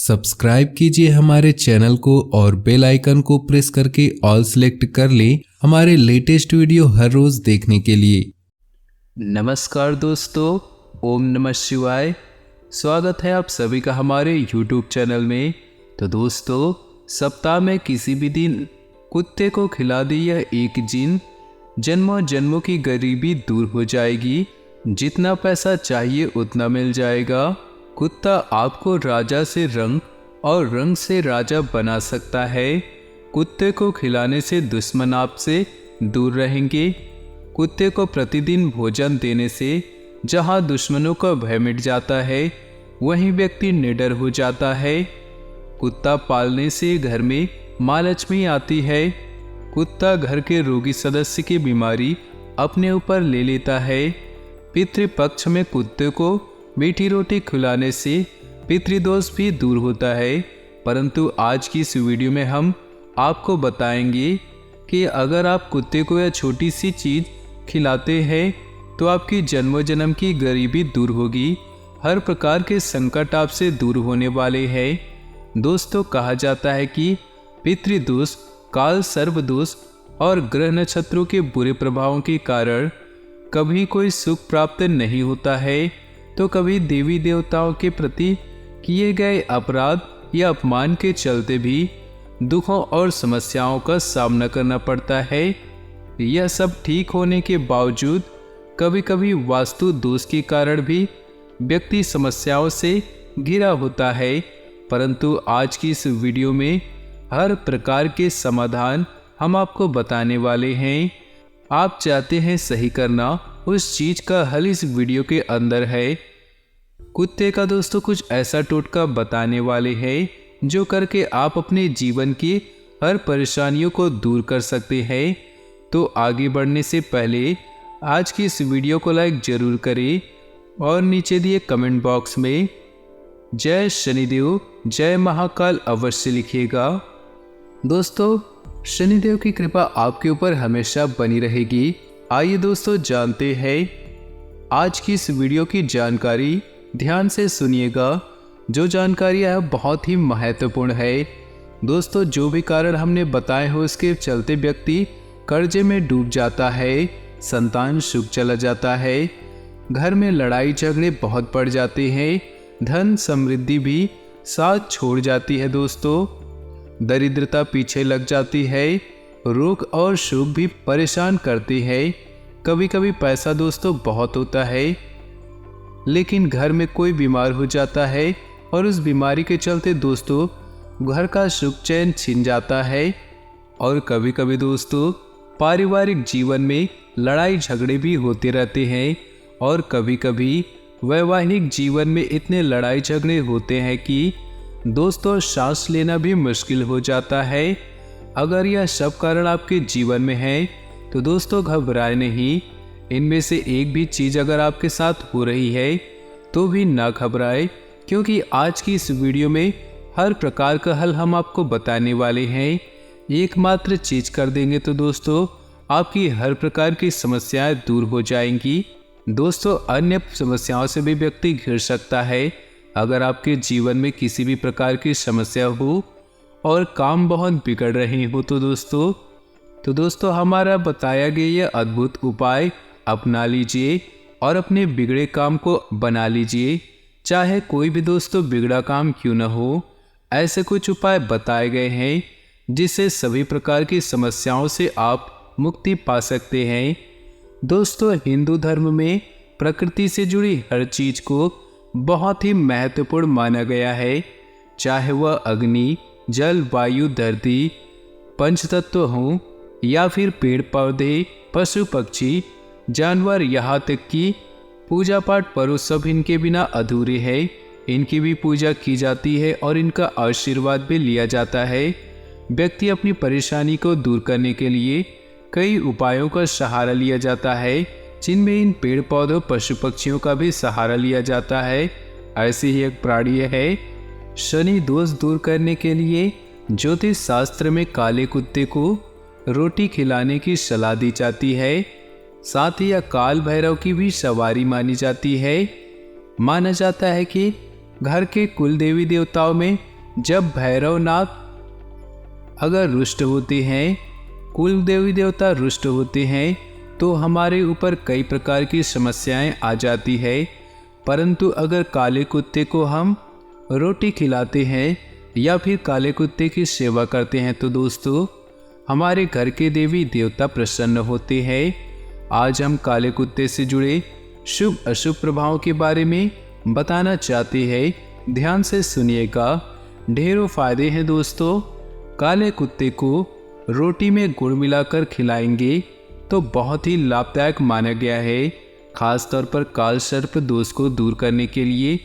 Subscribe कीजिए हमारे channel को और बेल आइकन को प्रेस करके ऑल सेलेक्ट कर लें हमारे लेटेस्ट वीडियो हर रोज देखने के लिए। नमस्कार दोस्तों, ओम नमः शिवाय। स्वागत है आप सभी का हमारे YouTube चैनल में। तो दोस्तों, सप्ताह में किसी भी दिन कुत्ते को खिला दी यह एक जिन, जन्मों जन्मों की गरीबी दूर हो जाएगी। जितना पैसा चाहिए उतना मिल जाएगा। कुत्ता आपको राजा से रंग और रंग से राजा बना सकता है। कुत्ते को खिलाने से दुश्मन आपसे दूर रहेंगे। कुत्ते को प्रतिदिन भोजन देने से जहां दुश्मनों का भय मिट जाता है, वहीं व्यक्ति निडर हो जाता है। कुत्ता पालने से घर में माँ लक्ष्मी आती है। कुत्ता घर के रोगी सदस्य की बीमारी अपने ऊपर ले लेता है। पितृपक्ष में कुत्ते को मीठी रोटी खिलाने से पितृदोष भी दूर होता है। परंतु आज की इस वीडियो में हम आपको बताएंगे कि अगर आप कुत्ते को यह छोटी सी चीज़ खिलाते हैं तो आपकी जन्मों जन्म की गरीबी दूर होगी। हर प्रकार के संकट आपसे दूर होने वाले हैं। दोस्तों, कहा जाता है कि पितृदोष, काल सर्पदोष और ग्रह नक्षत्रों के बुरे प्रभावों के कारण कभी कोई सुख प्राप्त नहीं होता है, तो कभी देवी देवताओं के प्रति किए गए अपराध या अपमान के चलते भी दुखों और समस्याओं का सामना करना पड़ता है। यह सब ठीक होने के बावजूद कभी कभी वास्तु दोष के कारण भी व्यक्ति समस्याओं से घिरा होता है। परंतु आज की इस वीडियो में हर प्रकार के समाधान हम आपको बताने वाले हैं। आप चाहते हैं सही करना, उस चीज का हल इस वीडियो के अंदर है। कुत्ते का दोस्तों कुछ ऐसा टोटका बताने वाले हैं जो करके आप अपने जीवन की हर परेशानियों को दूर कर सकते हैं। तो आगे बढ़ने से पहले आज की इस वीडियो को लाइक जरूर करें और नीचे दिए कमेंट बॉक्स में जय शनिदेव जय महाकाल अवश्य लिखिएगा। दोस्तों, शनिदेव की कृपा आपके ऊपर हमेशा बनी रहेगी। आइए दोस्तों जानते हैं आज की इस वीडियो की जानकारी। ध्यान से सुनिएगा, जो जानकारी है बहुत ही महत्वपूर्ण है। दोस्तों, जो भी कारण हमने बताए हो उसके चलते व्यक्ति कर्जे में डूब जाता है, संतान सुख चला जाता है, घर में लड़ाई झगड़े बहुत बढ़ जाते हैं, धन समृद्धि भी साथ छोड़ जाती है। दोस्तों, दरिद्रता पीछे लग जाती है, रोग और शोक भी परेशान करते हैं। कभी कभी पैसा दोस्तों बहुत होता है, लेकिन घर में कोई बीमार हो जाता है और उस बीमारी के चलते दोस्तों घर का सुख चैन छिन जाता है। और कभी कभी दोस्तों पारिवारिक जीवन में लड़ाई झगड़े भी होते रहते हैं। और कभी कभी वैवाहिक जीवन में इतने लड़ाई झगड़े होते हैं कि दोस्तों सांस लेना भी मुश्किल हो जाता है। अगर यह सब कारण आपके जीवन में है तो दोस्तों घबराए नहीं। इनमें से एक भी चीज़ अगर आपके साथ हो रही है तो भी ना घबराए, क्योंकि आज की इस वीडियो में हर प्रकार का हल हम आपको बताने वाले हैं। एकमात्र चीज कर देंगे तो दोस्तों आपकी हर प्रकार की समस्याएं दूर हो जाएंगी। दोस्तों, अन्य समस्याओं से भी व्यक्ति घिर सकता है। अगर आपके जीवन में किसी भी प्रकार की समस्या हो और काम बहुत बिगड़ रहे हो तो दोस्तों हमारा बताया गया यह अद्भुत उपाय अपना लीजिए और अपने बिगड़े काम को बना लीजिए। चाहे कोई भी दोस्तों बिगड़ा काम क्यों न हो, ऐसे कुछ उपाय बताए गए हैं जिससे सभी प्रकार की समस्याओं से आप मुक्ति पा सकते हैं। दोस्तों, हिंदू धर्म में प्रकृति से जुड़ी हर चीज को बहुत ही महत्वपूर्ण माना गया है। चाहे वह अग्नि, जल, वायु, धरती, पंचतत्व हों या फिर पेड़ पौधे, पशु पक्षी, जानवर, यहाँ तक कि पूजा पाठ पर्व सब इनके बिना अधूरे है। इनकी भी पूजा की जाती है और इनका आशीर्वाद भी लिया जाता है। व्यक्ति अपनी परेशानी को दूर करने के लिए कई उपायों का सहारा लिया जाता है, जिनमें इन पेड़ पौधों, पशु पक्षियों का भी सहारा लिया जाता है। ऐसे ही एक प्राणी है। शनि दोष दूर करने के लिए ज्योतिष शास्त्र में काले कुत्ते को रोटी खिलाने की सलाह दी जाती है। साथ ही काल भैरव की भी सवारी मानी जाती है। माना जाता है कि घर के कुल देवी देवताओं में जब भैरवनाथ अगर रुष्ट होते हैं, कुल देवी देवता रुष्ट होते हैं, तो हमारे ऊपर कई प्रकार की समस्याएं आ जाती है। परंतु अगर काले कुत्ते को हम रोटी खिलाते हैं या फिर काले कुत्ते की सेवा करते हैं तो दोस्तों हमारे घर के देवी देवता प्रसन्न होते हैं। आज हम काले कुत्ते से जुड़े शुभ अशुभ प्रभावों के बारे में बताना चाहते हैं। ध्यान से सुनिएगा, ढेरों फायदे हैं दोस्तों। काले कुत्ते को रोटी में गुड़ मिलाकर खिलाएंगे तो बहुत ही लाभदायक माना गया है। खास तौर पर काल सर्प दोष को दूर करने के लिए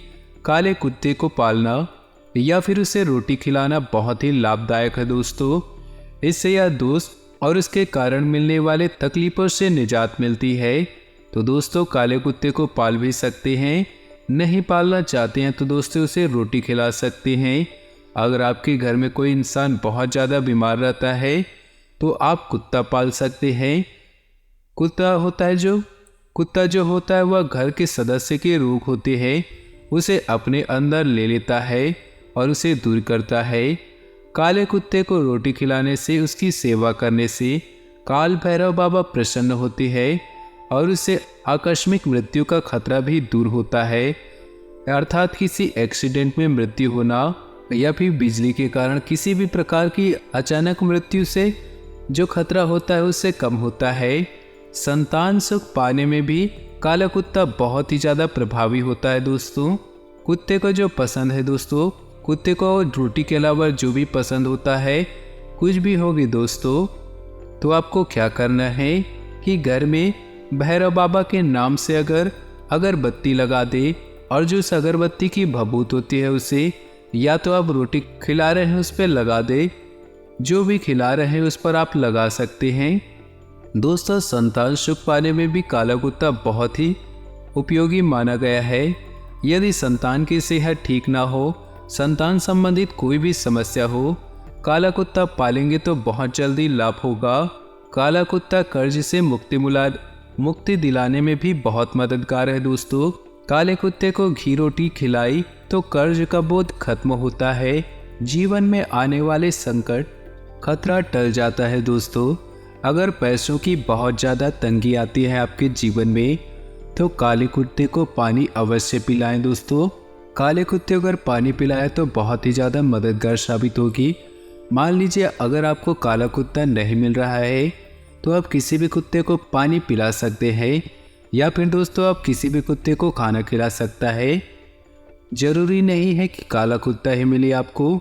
काले कुत्ते को पालना या फिर उसे रोटी खिलाना बहुत ही लाभदायक है दोस्तों। इससे यह दोष और उसके कारण मिलने वाले तकलीफों से निजात मिलती है। तो दोस्तों काले कुत्ते को पाल भी सकते हैं, नहीं पालना चाहते हैं तो दोस्तों उसे रोटी खिला सकते हैं। अगर आपके घर में कोई इंसान बहुत ज़्यादा बीमार रहता है तो आप कुत्ता पाल सकते हैं। कुत्ता जो होता है वह घर के सदस्य के रोग होते हैं उसे अपने अंदर ले लेता है और उसे दूर करता है। काले कुत्ते को रोटी खिलाने से, उसकी सेवा करने से काल भैरव बाबा प्रसन्न होते हैं और उससे आकस्मिक मृत्यु का खतरा भी दूर होता है। अर्थात किसी एक्सीडेंट में मृत्यु होना या फिर बिजली के कारण किसी भी प्रकार की अचानक मृत्यु से जो खतरा होता है उससे कम होता है। संतान सुख पाने में भी काला कुत्ता बहुत ही ज़्यादा प्रभावी होता है दोस्तों। कुत्ते को जो पसंद है दोस्तों, कुत्ते को रोटी के अलावा जो भी पसंद होता है, कुछ भी होगी दोस्तों, तो आपको क्या करना है कि घर में भैरव बाबा के नाम से अगर अगरबत्ती लगा दे और जो उस अगरबत्ती की भभूत होती है उसे या तो आप रोटी खिला रहे हैं उस पर लगा दे, जो भी खिला रहे हैं उस पर आप लगा सकते हैं। दोस्तों संतान सुख पाने में भी काला कुत्ता बहुत ही उपयोगी माना गया है। यदि संतान की सेहत ठीक ना हो, संतान संबंधित कोई भी समस्या हो, काला कुत्ता पालेंगे तो बहुत जल्दी लाभ होगा। काला कुत्ता कर्ज से मुक्ति दिलाने में भी बहुत मददगार है दोस्तों। काले कुत्ते को घी रोटी खिलाई तो कर्ज का बोझ खत्म होता है, जीवन में आने वाले संकट खतरा टल जाता है दोस्तों। अगर पैसों की बहुत ज़्यादा तंगी आती है आपके जीवन में तो काले कुत्ते को पानी अवश्य पिलाएं दोस्तों। काले कुत्ते को अगर पानी पिलाए तो बहुत ही ज़्यादा मददगार साबित होगी। मान लीजिए अगर आपको काला कुत्ता नहीं मिल रहा है तो आप किसी भी कुत्ते को पानी पिला सकते हैं या फिर दोस्तों आप किसी भी कुत्ते को खाना खिला सकता है। ज़रूरी नहीं है कि काला कुत्ता ही मिले, आपको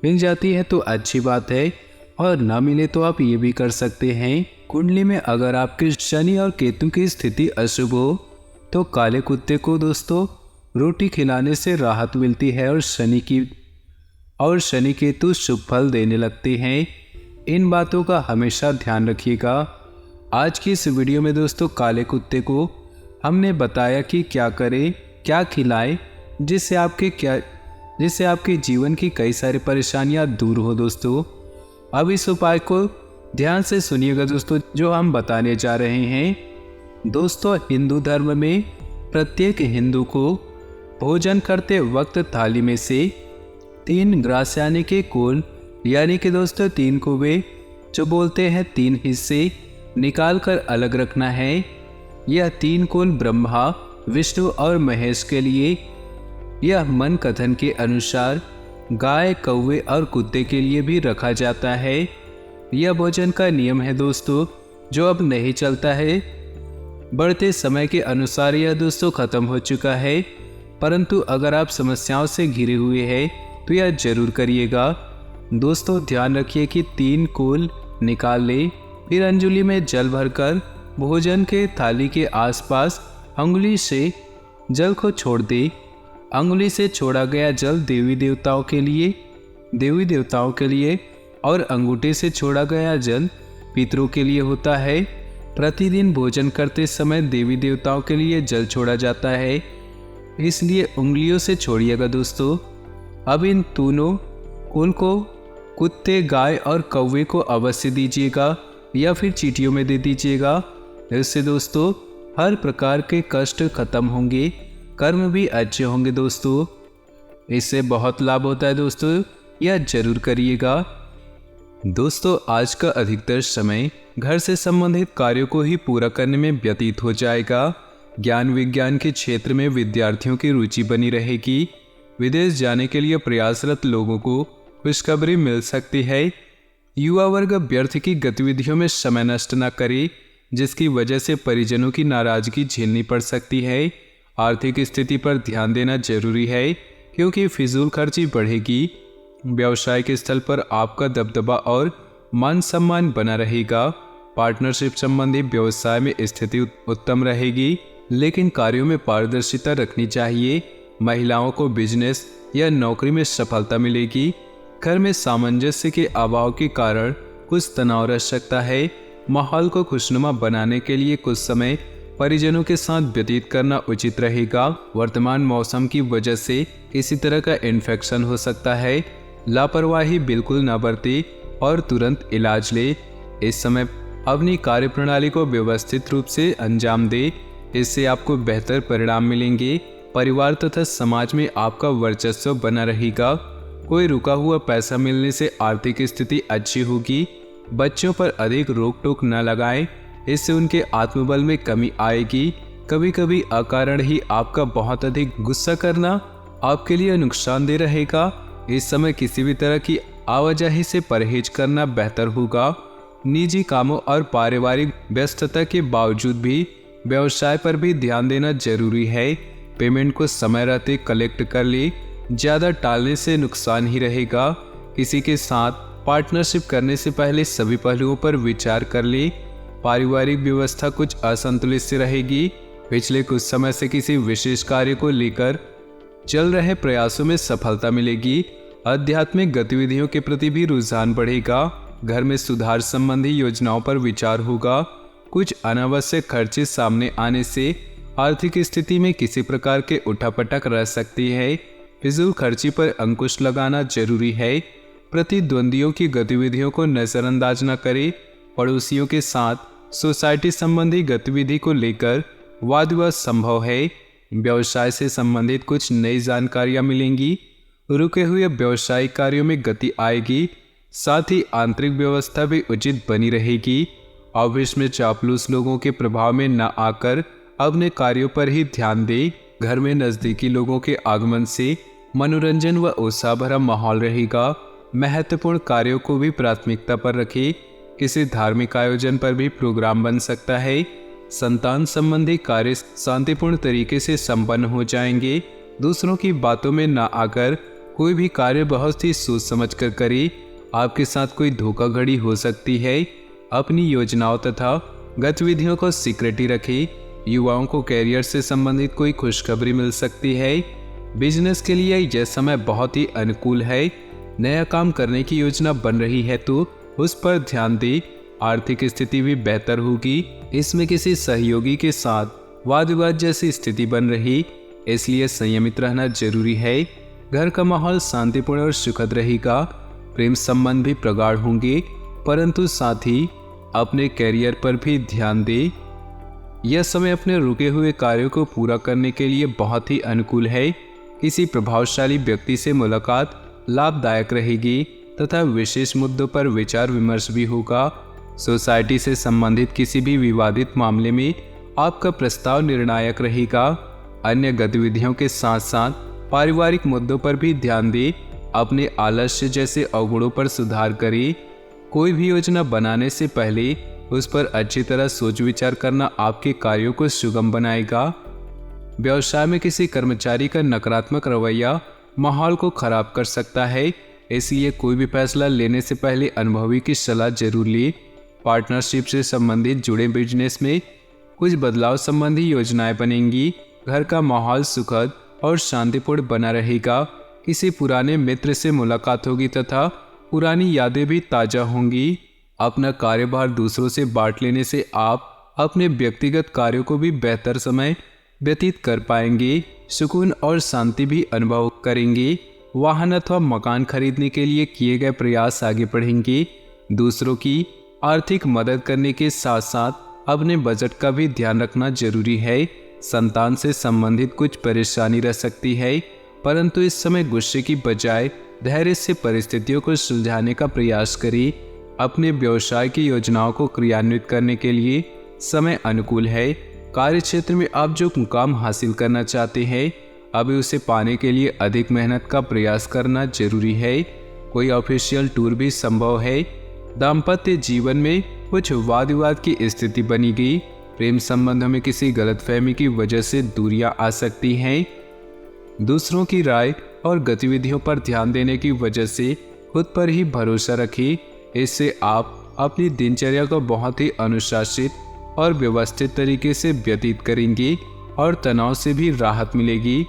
मिल जाती है तो अच्छी बात है और ना मिले तो आप ये भी कर सकते हैं। कुंडली में अगर आपके शनि और केतु की स्थिति अशुभ हो तो काले कुत्ते को दोस्तों रोटी खिलाने से राहत मिलती है और शनि केतु शुभ फल देने लगते हैं। इन बातों का हमेशा ध्यान रखिएगा। आज की इस वीडियो में दोस्तों काले कुत्ते को हमने बताया कि क्या करें, क्या खिलाएं जिससे आपके जीवन की कई सारी परेशानियां दूर हो दोस्तों। अब इस उपाय को ध्यान से सुनिएगा दोस्तों जो हम बताने जा रहे हैं। दोस्तों हिंदू धर्म में प्रत्येक हिंदू को भोजन करते वक्त थाली में से 3 ग्रास यानी कि कोल यानी कि दोस्तों 3 कुबे जो बोलते हैं 3 हिस्से निकाल कर अलग रखना है। यह 3 कोल ब्रह्मा, विष्णु और महेश के लिए, यह मन कथन के अनुसार गाय, कौवे और कुत्ते के लिए भी रखा जाता है। यह भोजन का नियम है दोस्तों जो अब नहीं चलता है। बढ़ते समय के अनुसार यह दोस्तों खत्म हो चुका है, परंतु अगर आप समस्याओं से घिरे हुए हैं तो यह जरूर करिएगा। दोस्तों ध्यान रखिए कि 3 कोल निकाल ले, फिर अंजुली में जल भरकर भोजन के थाली के आसपास अंगुली से जल को छोड़ दे। अंगुली से छोड़ा गया जल देवी देवताओं के लिए और अंगूठे से छोड़ा गया जल पितरों के लिए होता है। प्रतिदिन भोजन करते समय देवी देवताओं के लिए जल छोड़ा जाता है, इसलिए उंगलियों से छोड़िएगा दोस्तों। अब इन दोनों कोल को कुत्ते, गाय और कौवे को अवश्य दीजिएगा या फिर चींटियों में दे दीजिएगा। इससे दोस्तों हर प्रकार के कष्ट खत्म होंगे, कर्म भी अच्छे होंगे दोस्तों। इससे बहुत लाभ होता है दोस्तों। यह जरूर करिएगा। दोस्तों, आज का अधिकतर समय घर से संबंधित कार्यों को ही पूरा करने में व्यतीत हो जाएगा। ज्ञान विज्ञान के क्षेत्र में विद्यार्थियों की रुचि बनी रहेगी। विदेश जाने के लिए प्रयासरत लोगों को खुशखबरी मिल सकती है। युवा वर्ग व्यर्थ की गतिविधियों में समय नष्ट न करे, जिसकी वजह से परिजनों की नाराजगी झेलनी पड़ सकती है। आर्थिक स्थिति पर ध्यान देना जरूरी है, क्योंकि फिजूल खर्ची बढ़ेगी। व्यवसायिक स्थल पर आपका दबदबा और मान सम्मान बना रहेगा। पार्टनरशिप संबंधी व्यवसाय में स्थिति उत्तम रहेगी, लेकिन कार्यों में पारदर्शिता रखनी चाहिए। महिलाओं को बिजनेस या नौकरी में सफलता मिलेगी। घर में सामंजस्य के अभाव के कारण कुछ तनाव रह सकता है। माहौल को खुशनुमा बनाने के लिए कुछ समय परिजनों के साथ व्यतीत करना उचित रहेगा। वर्तमान मौसम की वजह से किसी तरह का इन्फेक्शन हो सकता है। लापरवाही बिल्कुल न बरते और तुरंत इलाज ले। इस समय अपनी कार्यप्रणाली को व्यवस्थित रूप से अंजाम दे, इससे आपको बेहतर परिणाम मिलेंगे। परिवार तथा समाज में आपका वर्चस्व बना रहेगा। कोई रुका हुआ पैसा मिलने से आर्थिक स्थिति अच्छी होगी। बच्चों पर अधिक रोक टोक न लगाएं, इससे उनके आत्मबल में कमी आएगी। कभी कभी अकारण ही आपका बहुत अधिक गुस्सा करना आपके लिए नुकसानदेह रहेगा। इस समय किसी भी तरह की आवाजाही से परहेज करना बेहतर होगा। निजी कामों और पारिवारिक व्यस्तता के बावजूद भी व्यवसाय पर भी ध्यान देना जरूरी है। पेमेंट को समय रहते कलेक्ट कर ले, ज़्यादा टालने से नुकसान ही रहेगा। किसी के साथ पार्टनरशिप करने से पहले सभी पहलुओं पर विचार कर ले। पारिवारिक व्यवस्था कुछ असंतुलित सी रहेगी। पिछले कुछ समय से किसी विशेष कार्य को लेकर चल रहे प्रयासों में सफलता मिलेगी। आध्यात्मिक गतिविधियों के प्रति भी रुझान बढ़ेगा। घर में सुधार संबंधी योजनाओं पर विचार होगा। कुछ अनावश्यक खर्चे सामने आने से आर्थिक स्थिति में किसी प्रकार के उठापटक रह सकती है। फिजूल खर्ची पर अंकुश लगाना जरूरी है। प्रतिद्वंदियों की गतिविधियों को नजरअंदाज न करें। पड़ोसियों के साथ सोसाइटी संबंधी गतिविधि को लेकर वाद विवाद संभव है। व्यवसाय से संबंधित कुछ नई जानकारियां मिलेंगी। रुके हुए व्यवसायिक कार्यों में गति आएगी। साथ ही आंतरिक व्यवस्था भी उचित बनी रहेगी। ऑफिस में चापलूस लोगों के प्रभाव में न आकर अपने कार्यों पर ही ध्यान दें। घर में नजदीकी लोगों के आगमन से मनोरंजन व उत्साह भरा माहौल रहेगा। महत्वपूर्ण कार्यों को भी प्राथमिकता पर रखें। किसी धार्मिक आयोजन पर भी प्रोग्राम बन सकता है। संतान संबंधी कार्य शांतिपूर्ण तरीके से संपन्न हो जाएंगे। दूसरों की बातों में ना आकर कोई भी कार्य बहुत ही सोच समझ कर करें। आपके साथ कोई धोखाधड़ी हो सकती है। अपनी योजनाओं तथा गतिविधियों को सीक्रेट ही रखें। युवाओं को कैरियर से संबंधित कोई खुशखबरी मिल सकती है। बिजनेस के लिए यह समय बहुत ही अनुकूल है। नया काम करने की योजना बन रही है तो उस पर ध्यान दें। आर्थिक स्थिति भी बेहतर होगी। इसमें किसी सहयोगी के साथ वाद विवाद जैसी स्थिति बन रही, इसलिए संयमित रहना जरूरी है। घर का माहौल शांतिपूर्ण और सुखद रहेगा। प्रेम संबंध भी प्रगाढ़ होंगे, परंतु साथ ही अपने कैरियर पर भी ध्यान दें। यह समय अपने रुके हुए कार्यों को पूरा करने के लिए बहुत ही अनुकूल है। किसी प्रभावशाली व्यक्ति से मुलाकात लाभदायक रहेगी तथा विशेष मुद्दों पर विचार विमर्श भी होगा। सोसाइटी से संबंधित किसी भी विवादित मामले में आपका प्रस्ताव निर्णायक रहेगा। अन्य गतिविधियों के साथ साथ पारिवारिक मुद्दों पर भी ध्यान दें। अपने आलस्य जैसे अवगुणों पर सुधार करें। कोई भी योजना बनाने से पहले उस पर अच्छी तरह सोच विचार करना आपके कार्यों को सुगम बनाएगा। व्यवसाय में किसी कर्मचारी का नकारात्मक रवैया माहौल को खराब कर सकता है, इसलिए कोई भी फैसला लेने से पहले अनुभवी की सलाह जरूर लें। पार्टनरशिप से संबंधित जुड़े बिजनेस में कुछ बदलाव संबंधी योजनाएं बनेंगी। घर का माहौल सुखद और शांतिपूर्ण बना रहेगा। किसी पुराने मित्र से मुलाकात होगी तथा पुरानी यादें भी ताज़ा होंगी। अपना कार्यभार दूसरों से बांट लेने से आप अपने व्यक्तिगत कार्यों को भी बेहतर समय व्यतीत कर पाएंगे। सुकून और शांति भी अनुभव करेंगे। वाहन अथवा मकान खरीदने के लिए किए गए प्रयास आगे बढ़ेंगे। दूसरों की आर्थिक मदद करने के साथ साथ अपने बजट का भी ध्यान रखना जरूरी है। संतान से संबंधित कुछ परेशानी रह सकती है, परंतु इस समय गुस्से की बजाय धैर्य से परिस्थितियों को सुलझाने का प्रयास करें। अपने व्यवसाय की योजनाओं को क्रियान्वित करने के लिए समय अनुकूल है। कार्य क्षेत्र में आप जो मुकाम हासिल करना चाहते हैं, अभी उसे पाने के लिए अधिक मेहनत का प्रयास करना जरूरी है। कोई ऑफिशियल टूर भी संभव है। दाम्पत्य जीवन में कुछ वाद विवाद की स्थिति बनी गई। प्रेम संबंधों में किसी गलतफहमी की वजह से दूरियां आ सकती हैं। दूसरों की राय और गतिविधियों पर ध्यान देने की वजह से खुद पर ही भरोसा रखें। इससे आप अपनी दिनचर्या को बहुत ही अनुशासित और व्यवस्थित तरीके से व्यतीत करेंगे और तनाव से भी राहत मिलेगी।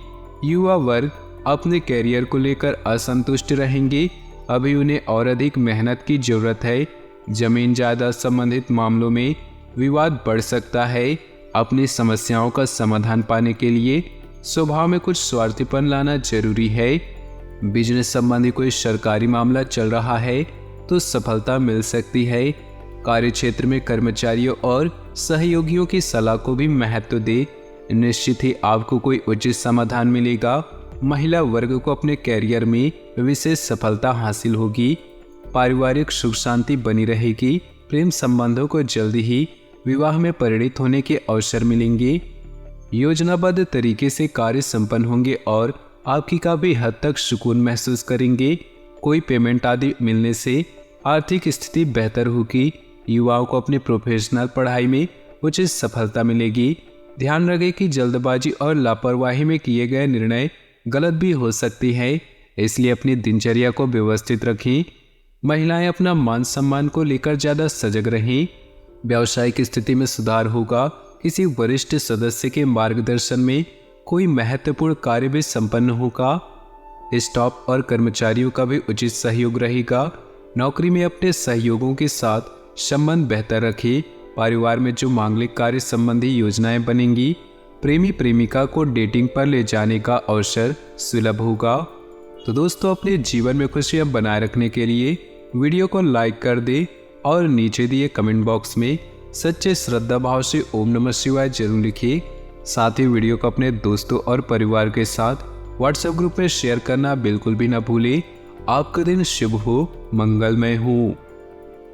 युवा वर्ग अपने कैरियर को लेकर असंतुष्ट रहेंगे। अभी उन्हें और अधिक मेहनत की जरूरत है। जमीन जायदाद संबंधित मामलों में विवाद बढ़ सकता है। अपनी समस्याओं का समाधान पाने के लिए स्वभाव में कुछ स्वार्थीपन लाना जरूरी है। बिजनेस संबंधी कोई सरकारी मामला चल रहा है तो सफलता मिल सकती है। कार्य क्षेत्र में कर्मचारियों और सहयोगियों की सलाह को भी महत्व दे। निश्चित ही आपको कोई उचित समाधान मिलेगा। महिला वर्ग को अपने कैरियर में विशेष सफलता हासिल होगी। पारिवारिक सुख शांति बनी रहेगी। प्रेम संबंधों को जल्दी ही विवाह में परिणित होने के अवसर मिलेंगे। योजनाबद्ध तरीके से कार्य संपन्न होंगे और आपकी काफी हद तक सुकून महसूस करेंगे। कोई पेमेंट आदि मिलने से आर्थिक स्थिति बेहतर होगी। युवाओं को अपनी प्रोफेशनल पढ़ाई में उचित सफलता मिलेगी। ध्यान रखें कि जल्दबाजी और लापरवाही में किए गए निर्णय गलत भी हो सकती है, इसलिए अपनी दिनचर्या को व्यवस्थित रखें। महिलाएं अपना मान सम्मान को लेकर ज़्यादा सजग रहें। व्यावसायिक स्थिति में सुधार होगा। किसी वरिष्ठ सदस्य के मार्गदर्शन में कोई महत्वपूर्ण कार्य भी संपन्न होगा। स्टाफ और कर्मचारियों का भी उचित सहयोग रहेगा। नौकरी में अपने सहयोगों के साथ संबंध बेहतर रखें। परिवार में जो मांगलिक कार्य संबंधी योजनाएं बनेंगी, प्रेमी प्रेमिका को डेटिंग पर ले जाने का अवसर सुलभ होगा। तो दोस्तों, अपने जीवन में खुशियां बनाए रखने के लिए वीडियो को लाइक कर दें और नीचे दिए कमेंट बॉक्स में सच्चे श्रद्धा भाव से ओम नमः शिवाय जरूर लिखिए। साथ ही वीडियो को अपने दोस्तों और परिवार के साथ व्हाट्सएप ग्रुप में शेयर करना बिल्कुल भी ना भूलें। आपका दिन शुभ हो, मंगलमय हो।